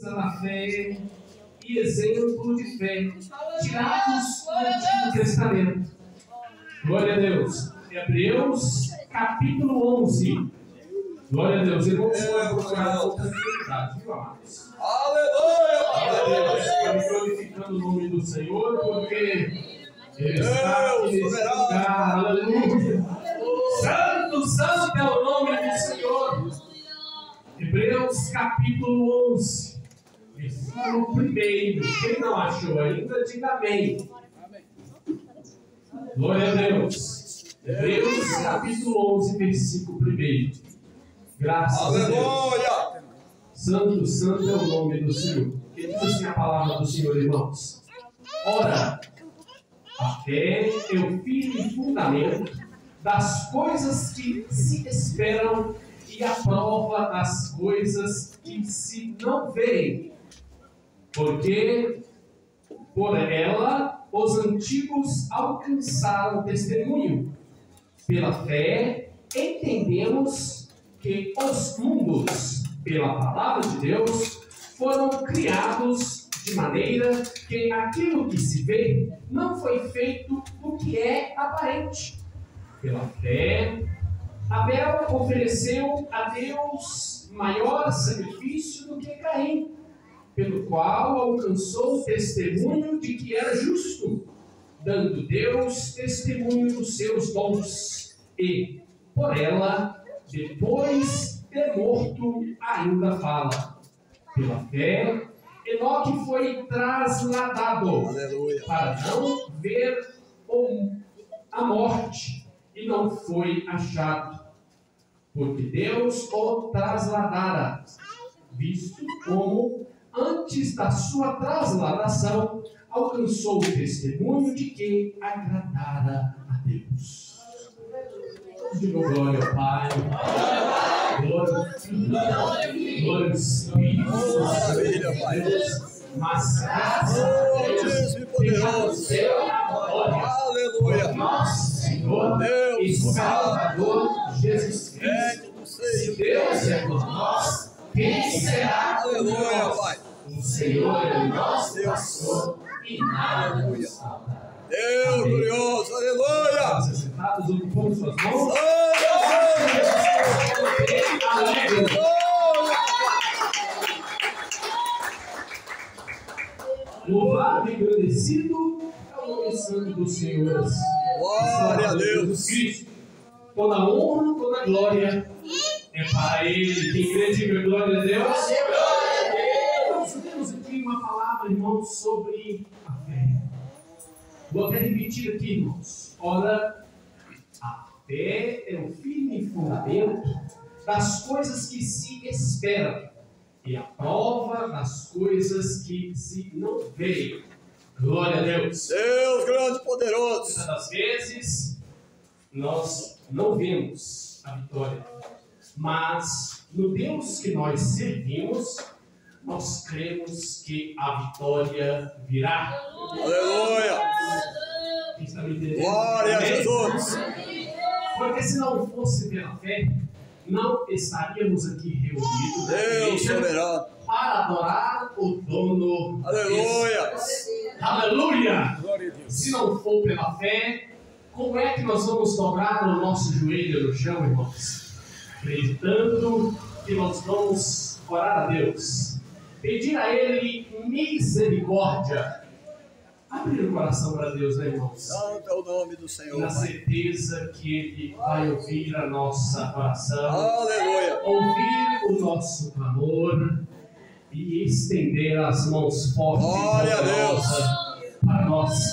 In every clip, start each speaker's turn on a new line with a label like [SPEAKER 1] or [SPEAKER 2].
[SPEAKER 1] na fé e exemplo de fé, tirados do Antigo Testamento. Glória a Deus. Hebreus capítulo 11. Glória a Deus. Irmãos, vamos procurar outra atividade, viu, amados?
[SPEAKER 2] Aleluia!
[SPEAKER 1] Glória a Deus. Estamos glorificando o nome do Senhor, porque Ele está aqui nesse lugar. Aleluia. Santo, santo é o nome do Senhor. Hebreus capítulo 11. Versículo 1. Quem não achou ainda, diga amém. Glória a Deus. Hebreus capítulo 11, versículo 1. Graças a Deus. Santo, santo é o nome do Senhor. Que diz assim a palavra do Senhor, irmãos. Ora, a fé é o firme fundamento das coisas que se esperam e a prova das coisas que se não veem. Porque por ela os antigos alcançaram testemunho. Pela fé entendemos que os mundos, pela palavra de Deus, foram criados de maneira que aquilo que se vê não foi feito do que é aparente. Pela fé, Abel ofereceu a Deus maior sacrifício do que Caim, pelo qual alcançou o testemunho de que era justo, dando Deus testemunho dos seus dons, e, por ela, depois de morto, ainda fala. Pela fé, Enoque foi trasladado, aleluia, para não ver a morte, e não foi achado, porque Deus o trasladara, visto como antes da sua trasladação alcançou o testemunho de que agradara a Deus. Diga glória ao Pai, glória ao Filho, glória ao Espírito, Deus, mas graças a Deus, pelo céu, glória, nosso Senhor e Salvador Jesus Cristo. Se Deus é por nós, quem será por nós? O Senhor é o nosso pastor e nada nos faltará.
[SPEAKER 2] Deus glorioso, aleluia!
[SPEAKER 1] Vocês sentados, ocupando suas mãos. Louvado e agradecido é o nome santo do Senhor.
[SPEAKER 2] Glória a Deus.
[SPEAKER 1] Jesus Cristo. Toda honra, toda glória é para Ele. Quem crê, diga glória a Deus. Nós temos aqui uma palavra, irmãos, sobre a fé. Vou até repetir aqui, irmãos. Ora, a fé é um firme fundamento das coisas que se esperam e a prova das coisas que se não veem. Glória a Deus.
[SPEAKER 2] Deus grande e poderoso.
[SPEAKER 1] Muitas das vezes nós não vemos a vitória, mas no Deus que nós servimos, nós cremos que a vitória virá.
[SPEAKER 2] Aleluia!
[SPEAKER 1] Quem está me entendendo?
[SPEAKER 2] Glória a Jesus!
[SPEAKER 1] Porque se não fosse pela fé, não estaríamos aqui reunidos
[SPEAKER 2] Deus soberano,
[SPEAKER 1] para adorar o dono.
[SPEAKER 2] Aleluia!
[SPEAKER 1] Aleluia!
[SPEAKER 2] Glória a Deus!
[SPEAKER 1] Se não for pela fé, como é que nós vamos dobrar o nosso joelho no chão, irmãos? Acreditando que nós vamos orar a Deus, pedir a Ele misericórdia. Abrir o coração para Deus, né, irmãos?
[SPEAKER 2] Santo é o nome do Senhor.
[SPEAKER 1] Na certeza que Ele vai ouvir a nossa oração,
[SPEAKER 2] aleluia,
[SPEAKER 1] ouvir o nosso clamor e estender as mãos fortes
[SPEAKER 2] glória a Deus
[SPEAKER 1] para nós.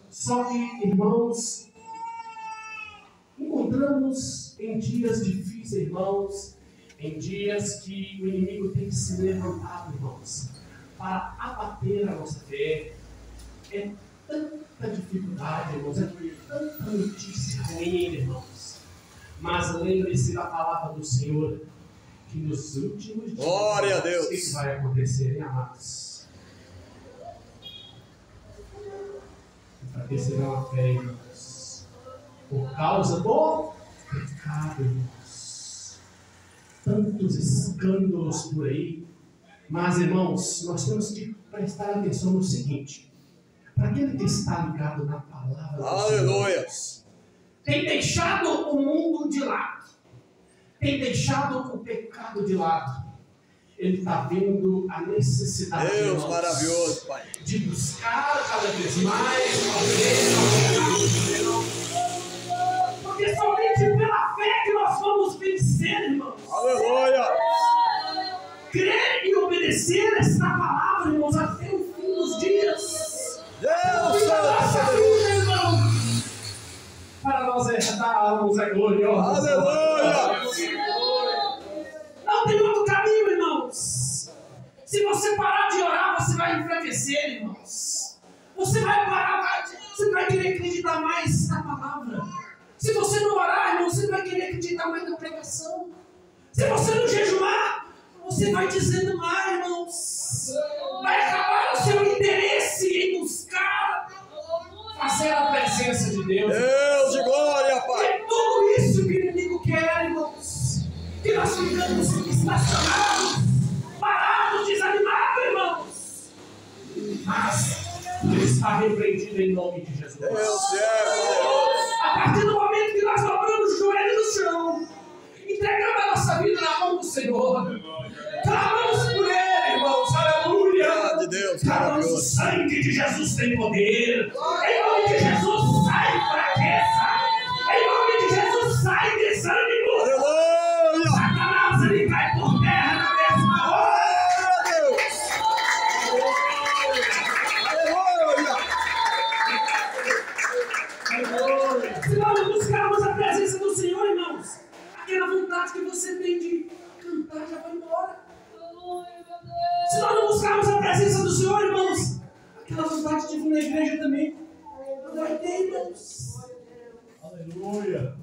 [SPEAKER 1] Só que, irmãos, encontramos em dias difíceis, irmãos, em dias que o inimigo tem se levantado, irmãos, para abater a nossa fé. É tanta dificuldade, irmãos, é tanta notícia ruim, irmãos. Mas lembre-se da palavra do Senhor, que nos últimos dias,
[SPEAKER 2] glória a Deus,
[SPEAKER 1] o que vai acontecer, hein, amados? Enfraquecerão a fé, irmãos, por causa do pecado, irmãos. Tantos escândalos por aí, Mas, irmãos, nós temos que prestar atenção no seguinte: para aquele que está ligado na palavra,
[SPEAKER 2] aleluia,
[SPEAKER 1] tem deixado o mundo de lado, tem deixado o pecado de lado, ele está vendo a necessidade,
[SPEAKER 2] Deus,
[SPEAKER 1] irmãos,
[SPEAKER 2] maravilhoso, Pai,
[SPEAKER 1] de buscar cada vez mais, porque somente pela fé que nós vamos vencer, irmãos.
[SPEAKER 2] Aleluia.
[SPEAKER 1] Crer e obedecer esta palavra, irmãos, até o fim dos dias.
[SPEAKER 2] Deus,
[SPEAKER 1] irmão, para nós herdarmos a gloriosa.
[SPEAKER 2] aleluia.
[SPEAKER 1] Não tem outro caminho, irmãos. Se você parar de orar, você vai enfraquecer, irmãos. Você vai parar, você vai querer acreditar mais na palavra. Se você não orar, irmão, você vai querer acreditar mais na pregação. Se você não jejuar, você vai desanimar, irmãos. Vai acabar o seu interesse em buscar fazer a presença de Deus.
[SPEAKER 2] Deus de glória, Pai.
[SPEAKER 1] É tudo isso que o inimigo quer, irmãos. Que nós ficamos estacionados, parados, desanimados, irmãos. Mas ele está repreendido em nome de Jesus.
[SPEAKER 2] Deus é.
[SPEAKER 1] A partir do momento que nós dobramos o joelho no chão, entregamos a nossa vida na mão do Senhor, clamamos por Ele, irmãos, aleluia.
[SPEAKER 2] De Deus,
[SPEAKER 1] Clamamos, o sangue de Jesus tem poder. Em nome de Jesus, sai fraqueza. Em nome de Jesus, sai desânimo.
[SPEAKER 2] Aleluia.
[SPEAKER 1] Satanás, ele cai por terra na mesma hora.
[SPEAKER 2] Deus. Aleluia.
[SPEAKER 1] Se nós buscarmos a presença do Senhor, irmãos, aquela vontade que você tem de cantar já vai embora. Se nós não buscarmos a presença do Senhor, irmãos, aquela vontade de vir na igreja também não vai ter, irmãos.
[SPEAKER 2] Aleluia.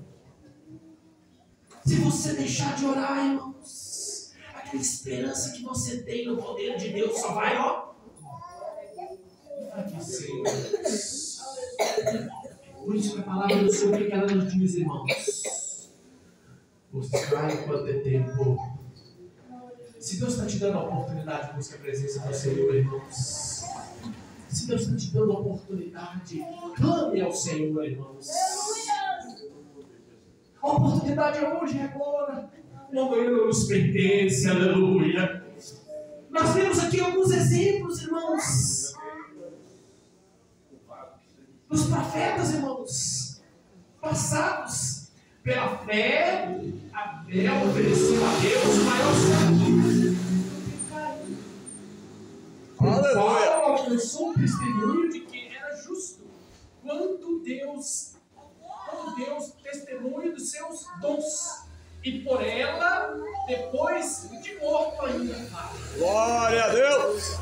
[SPEAKER 1] Se você deixar de orar, irmãos, aquela esperança que você tem no poder de Deus só vai, ó. Por isso que a palavra do Senhor, que ela nos diz, irmãos, buscar enquanto é tempo. Se Deus está te dando a oportunidade, busque a presença do Senhor, irmãos. Se Deus está te dando a oportunidade, clame ao Senhor, irmãos. A oportunidade é hoje, é agora. O amanhã não nos pertence, aleluia. Nós temos aqui alguns exemplos, irmãos, dos profetas, irmãos, passados pela fé. Abel ofereceu a Deus o maior sacrifício.
[SPEAKER 2] Aleluia.
[SPEAKER 1] Alcançou o testemunho de que era justo. Quando Deus testemunha dos seus dons. E por ela, depois de morto ainda.
[SPEAKER 2] Glória a Deus.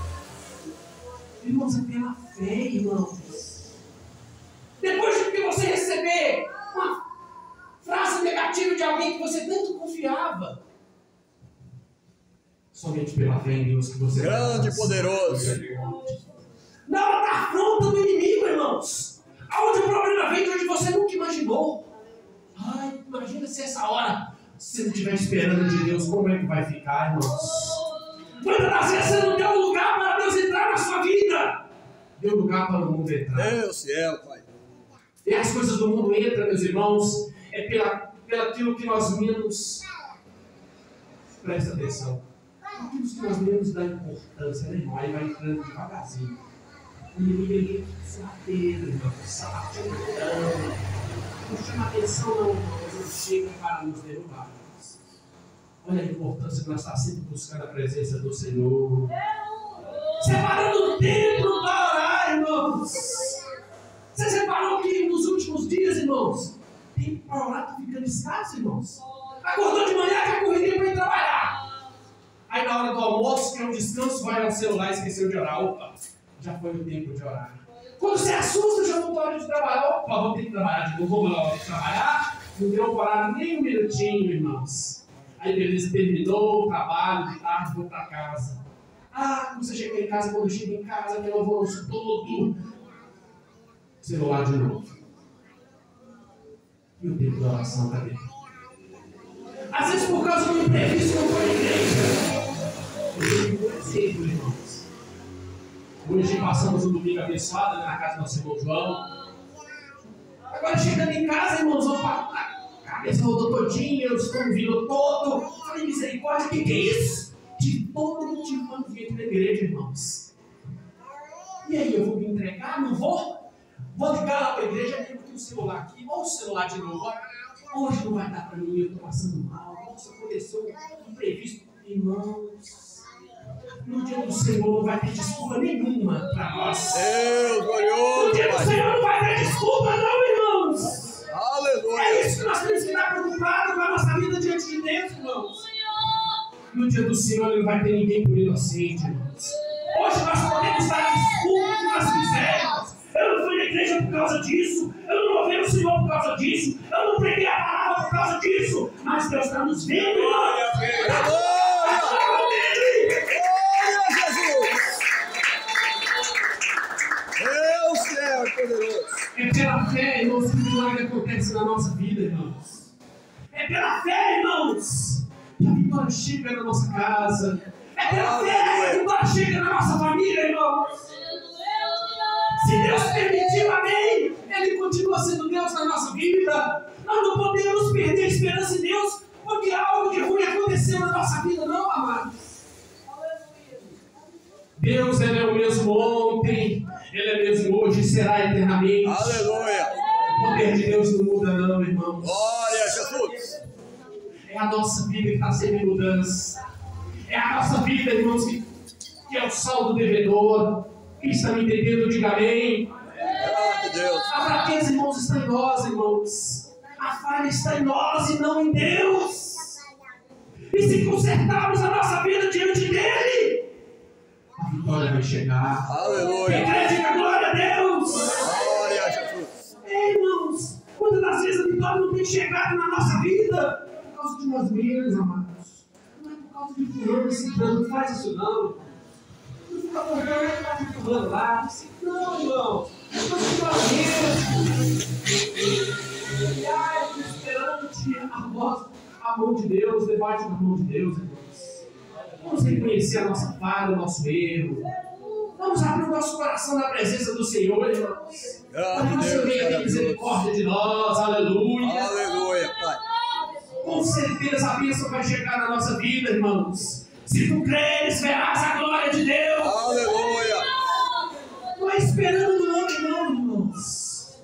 [SPEAKER 1] Irmãos, é pela fé, irmãos. Depois de que você receber uma frase negativa de alguém que você tanto confiava, somente pela fé em Deus que você
[SPEAKER 2] grande e poderoso.
[SPEAKER 1] Na hora da afronta do inimigo, irmãos, aonde o problema vem de onde você nunca imaginou. Ai, imagina se essa hora você não estiver esperando de Deus, como é que vai ficar, irmãos? Quantas das vezes você não deu lugar para Deus entrar na sua vida? Deu lugar para o mundo entrar.
[SPEAKER 2] Deus céu, Pai.
[SPEAKER 1] E as coisas do mundo entram, meus irmãos, é pelaquilo que nós menos. Presta atenção. Aquilo que nós menos dá importância, né, irmão? Aí vai entrando devagarzinho. O inimigo ele sapateiro, irmão, sapateiro. Não chama atenção, não, irmãos. Ele chega para nos derrubar. Olha a importância que nós estamos sempre buscando a presença do Senhor. Separando o tempo para orar, irmãos. Você separou que nos últimos dias, irmãos, tempo para orar está ficando escasso, irmãos. Acordou de manhã que a correria para ir trabalhar. Aí na hora do almoço, que é um descanso, vai ao celular e esqueceu de orar. Opa, já foi o tempo de orar. Quando você assusta, já voltou a hora de trabalhar. Opa, vou ter que trabalhar de novo, vou na hora de trabalhar. Não deu para orar nem um minutinho, irmãos. Aí beleza, terminou o trabalho, de tarde, vou para casa. Ah, quando você chega em casa, quando chega em casa, aquele alvoroço todo. Celular de novo. E o tempo da oração, cadê? Às vezes por causa do imprevisto, não foi à igreja. exemplo, irmãos. Hoje passamos um domingo abençoado na casa do nosso irmão João. Agora chegando em casa, irmãos, a cabeça rodou todinha, o estômago virou todo. Falei, misericórdia, o que é isso? De todo motivo quando vim aqui na igreja, irmãos. E aí, eu vou me entregar? Não vou? Vou ligar lá para a igreja, lembro que o celular aqui, ou o celular de novo. Hoje não vai dar para mim, eu estou passando mal. Nossa, aconteceu um imprevisto. Irmãos, no dia do Senhor não vai ter desculpa nenhuma para nós.
[SPEAKER 2] Deus, glorioso.
[SPEAKER 1] No dia do Senhor não vai ter desculpa, não, irmãos.
[SPEAKER 2] Aleluia.
[SPEAKER 1] É isso que nós temos que estar preocupados com a nossa vida diante de Deus, irmãos. No dia do Senhor não vai ter ninguém por inocente, irmãos. Hoje nós podemos dar desculpa o que nós quisermos. Eu não fui na igreja por causa disso. Eu não louvei o Senhor por causa disso. Eu não preguei a palavra por causa disso. Mas Deus está nos vendo, irmãos. É pela fé, irmãos, que o milagre acontece na nossa vida, irmãos. É pela fé, irmãos, que a vitória chega na nossa casa. É pela fé que a vitória chega na nossa família, irmãos. Se Deus permitiu, amém, Ele continua sendo Deus na nossa vida. Nós não podemos perder a esperança em Deus, porque algo de ruim aconteceu na nossa vida, não, amados. Deus, Ele é o mesmo ontem, Ele é mesmo hoje e será eternamente.
[SPEAKER 2] Aleluia.
[SPEAKER 1] O poder de Deus não muda não, irmãos.
[SPEAKER 2] Glória a Jesus.
[SPEAKER 1] É a nossa vida que está sempre em mudança. É a nossa vida, irmãos, que é o saldo devedor. Quem está me entendendo, diga amém.
[SPEAKER 2] Graças a Deus.
[SPEAKER 1] A fraqueza, irmãos, está em nós, irmãos. A falha está em nós e não em Deus. E se consertarmos a nossa vida diante dEle, a vitória vai chegar.
[SPEAKER 2] Aleluia.
[SPEAKER 1] Quem crê, diga glória a Deus.
[SPEAKER 2] Glória a Jesus.
[SPEAKER 1] Irmãos, quantas das vezes a vitória não tem chegado na nossa vida? Por causa de nós mesmos, amados. Não é por causa de fulano, ciclano, não faz isso não. Não fica acordando, não fica fulano lá. Não, irmão. É por causa de nós mesmos. E ai, esperando a mão de Deus, debaixo da mão de Deus, irmãos. Vamos reconhecer a nossa falha, o nosso erro. Vamos abrir o nosso coração na presença do Senhor, irmãos. Para que o Senhor venha ter misericórdia de nós, aleluia.
[SPEAKER 2] Aleluia, Pai.
[SPEAKER 1] Com certeza a bênção vai chegar na nossa vida, irmãos. Se tu creres, verás a glória de Deus.
[SPEAKER 2] Aleluia.
[SPEAKER 1] Não é esperando no homem, não, irmãos.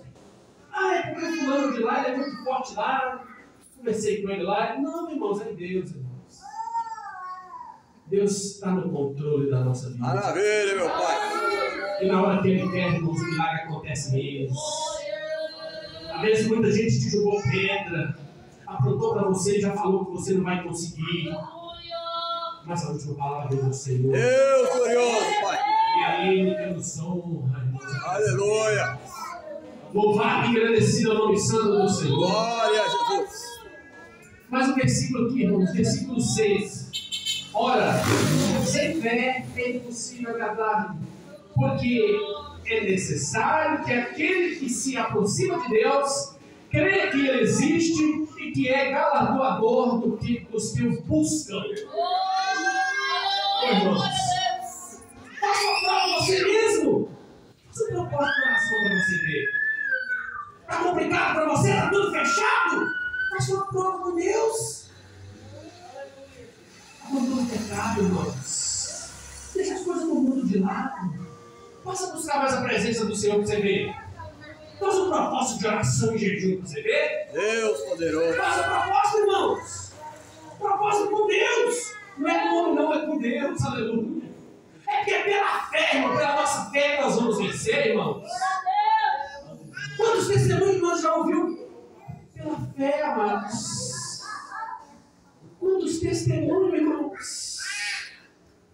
[SPEAKER 1] Ah, é porque o fulano de lá, ele é muito forte lá. Conversei com ele lá. Não, irmãos, é Deus, irmãos. Deus está no controle da nossa vida.
[SPEAKER 2] Maravilha, meu Pai.
[SPEAKER 1] E na hora que Ele quer, irmãos, o milagre acontece mesmo. Às vezes muita gente te jogou pedra, apontou para você e já falou que você não vai conseguir. Mas a última palavra é do Senhor.
[SPEAKER 2] Deus glorioso, Pai.
[SPEAKER 1] E a Ele que nos honra, irmãos.
[SPEAKER 2] Aleluia.
[SPEAKER 1] Louvado e agradecido ao nome santo do Senhor.
[SPEAKER 2] Glória a Jesus.
[SPEAKER 1] Mas o versículo aqui, irmãos, versículo 6. Ora, sem fé é impossível agradar-lhe, porque é necessário que aquele que se aproxima de Deus creia que Ele existe e que é galardoador dos que o buscam. Irmãos, faça uma prova você mesmo. Você não pode coração para você ver. Está complicado para você? Está tudo fechado? Faça uma prova com Deus. Abandona o pecado, irmãos. Deixa as coisas do mundo de lado. Possa buscar mais a presença do Senhor para você ver. Faz um propósito de oração e jejum para você ver.
[SPEAKER 2] Deus poderoso.
[SPEAKER 1] Faz um propósito, irmãos. Propósito com Deus. Não é com homem, não, é com Deus. Aleluia. É que é pela fé, irmão, pela nossa fé que nós vamos vencer, irmãos. Quantos testemunhos nós já ouvimos? Pela fé, amados. Quantos testemunhos, irmãos,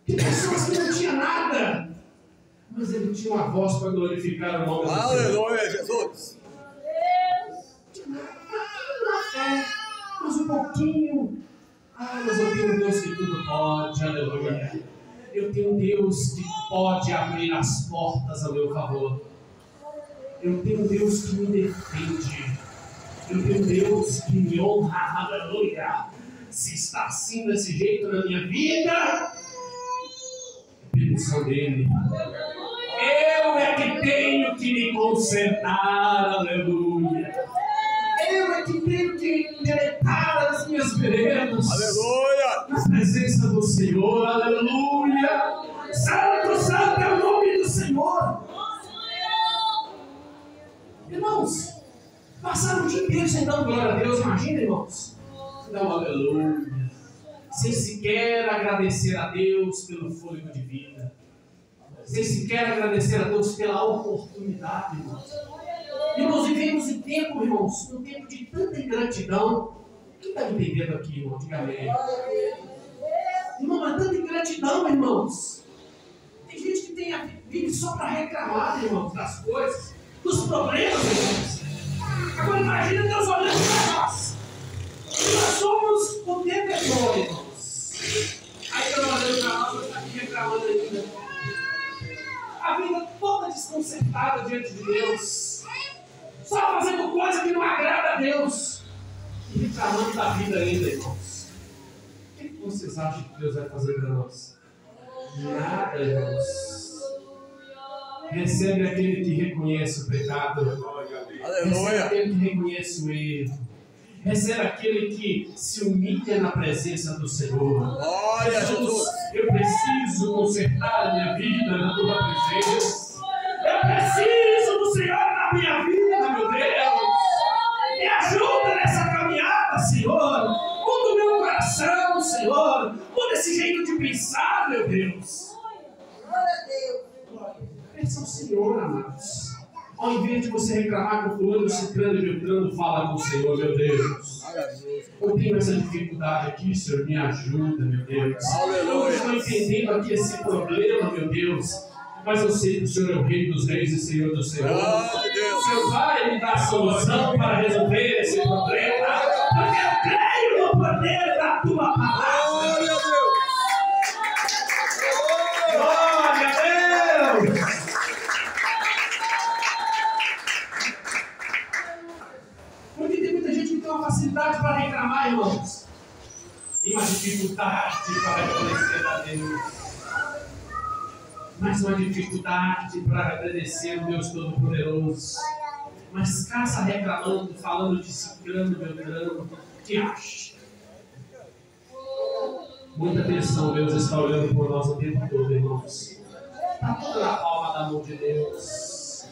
[SPEAKER 1] de pessoas que não tinham nada, mas ele tinha uma voz para glorificar o nome do Senhor.
[SPEAKER 2] Aleluia, Jesus.
[SPEAKER 1] Na fé, mas um pouquinho. Mas eu tenho um Deus que tudo pode, aleluia. Eu tenho um Deus que pode abrir as portas a meu favor. Eu tenho um Deus que me defende. Eu tenho um Deus que me honra, aleluia. Se está assim desse jeito na minha vida, permissão dele. Eu é que tenho que me consertar, aleluia. Eu é que tenho que endireitar as minhas veredas.
[SPEAKER 2] Aleluia.
[SPEAKER 1] Na presença do Senhor, aleluia. Santo, santo é o nome do Senhor. Irmãos, passaram o dia inteiro sem dar glória a Deus, imagina, irmãos. Não, aleluia. Sem sequer agradecer a Deus pelo fôlego de vida. Sem sequer agradecer a Deus pela oportunidade, irmãos. Irmãos, vivemos em tempo, irmãos, um tempo de tanta ingratidão. Quem está entendendo aqui, irmão? Diga amém. Irmão, é tanta ingratidão, irmãos. Tem gente que vive só para reclamar, irmãos, das coisas, dos problemas, irmãos. Agora imagina Deus olhando para nós. Nós somos o devedor, irmãos. Aí Deus olhando para nós, nós estamos aqui reclamando ainda. A vida toda desconcertada diante de Deus. Só fazendo coisa que não agrada a Deus. E reclamando da vida ainda, irmãos. O que vocês acham que Deus vai fazer para nós? Nada, irmãos. Recebe aquele que reconhece o pecado. Recebe aquele que reconhece o erro. Recebe aquele que se humilha na presença do Senhor. Jesus, eu preciso consertar a minha vida na tua presença. Eu preciso do Senhor na minha vida, meu Deus. Me ajuda nessa caminhada, Senhor. Muda o meu coração, Senhor. Muda esse jeito de pensar, meu Deus. Peça ao Senhor, amados. Ao invés de você reclamar com fulano, ciclano e beltrano, fala com o Senhor, meu Deus. Eu tenho essa dificuldade aqui, Senhor, me ajuda, meu Deus. Eu estou entendendo aqui esse problema, meu Deus. Mas eu sei que o Senhor é o Rei dos Reis e Senhor dos Senhores. O Senhor vai me dar solução para resolver esse problema. Porque eu creio no poder da tua palavra. Glória a Deus! Porque tem muita gente que tem uma facilidade para reclamar, irmãos. Tem uma dificuldade para reconhecer a Deus. Mas uma dificuldade para agradecer o Deus Todo-Poderoso. Mas caça reclamando, falando de ciclano, beltrano, o que acha? Muita atenção, Deus está olhando por nós o tempo todo, irmãos. Está tudo na palma da mão de Deus.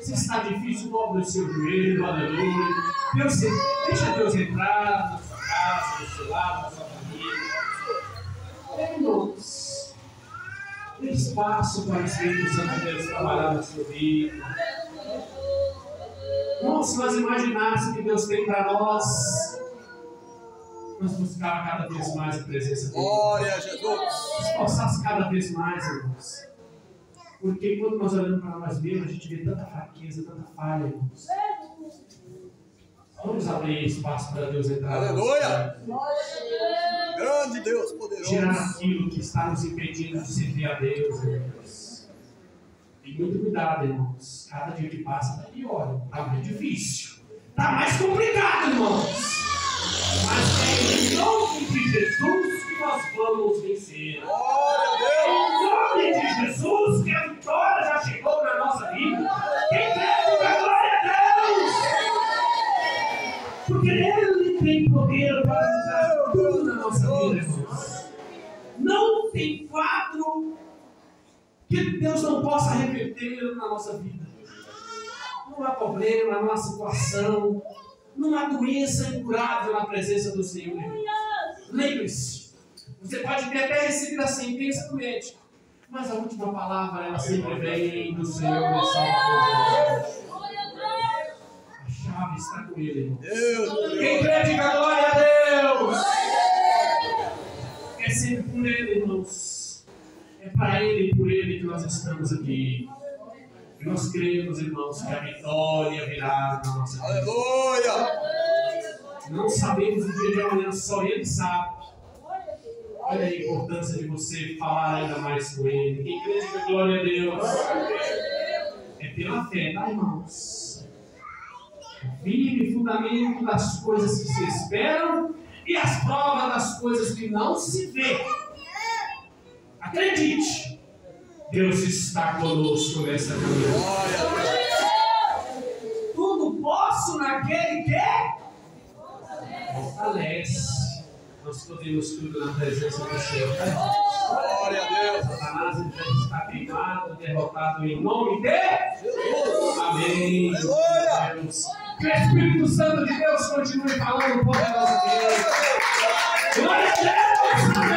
[SPEAKER 1] Se está difícil, dobre o seu joelho, aleluia. Deus, deixa Deus entrar na sua casa, no seu lar, na sua família. Irmãos, dê espaço para o Espírito Santo de Deus trabalhar na sua vida. Irmãos, se nós imaginássemos que Deus tem para nós, nós buscar cada vez mais a presença dele.
[SPEAKER 2] Glória a Jesus.
[SPEAKER 1] Esforçar-se cada vez mais, irmãos. Porque quando nós olhamos para nós mesmos, a gente vê tanta fraqueza, tanta falha, irmãos. Vamos abrir espaço para Deus entrar.
[SPEAKER 2] Aleluia! Grande Deus, poderoso.
[SPEAKER 1] Tirar aquilo que está nos impedindo de servir a Deus, irmãos. E muito cuidado, irmãos. Cada dia que passa está pior. Está muito difícil. Está mais complicado, irmãos. Mas é em nome de Jesus que nós vamos vencer.
[SPEAKER 2] Glória a
[SPEAKER 1] É
[SPEAKER 2] Deus.
[SPEAKER 1] em nome de Jesus que a vitória já chegou na nossa vida. Quem crê, diga glória a Deus. Porque Ele tem poder para mudar tudo na nossa vida, irmãos. Não tem quadro que Deus não possa reverter na nossa vida. Não há problema, não há situação, não há doença incurável na presença do Senhor. Lembre-se, você pode ter até recebido a sentença do médico, mas a última palavra ela sempre vem do Senhor e Salvador. A chave está com Ele, irmão. Quem crê, diga glória a Deus. É sempre por Ele, irmãos. É para Ele e por Ele que nós estamos aqui. E nós cremos, irmãos, que a vitória virá na nossa vida.
[SPEAKER 2] Aleluia!
[SPEAKER 1] Não sabemos o dia de amanhã, só Ele sabe. Olha a importância de você falar ainda mais com Ele. Quem crê, diga glória a Deus. É pela fé, tá, irmãos? Firme fundamento das coisas que se esperam e as provas das coisas que não se vê. Acredite, Deus está conosco nessa manhã. Tudo posso naquele que fortalece. Nós podemos tudo na presença do Senhor.
[SPEAKER 2] Glória a Deus.
[SPEAKER 1] Satanás está queimado, derrotado em nome de Jesus. Amém. Deus. Que o Espírito Santo de Deus continue falando poderosamente. Glória a Deus.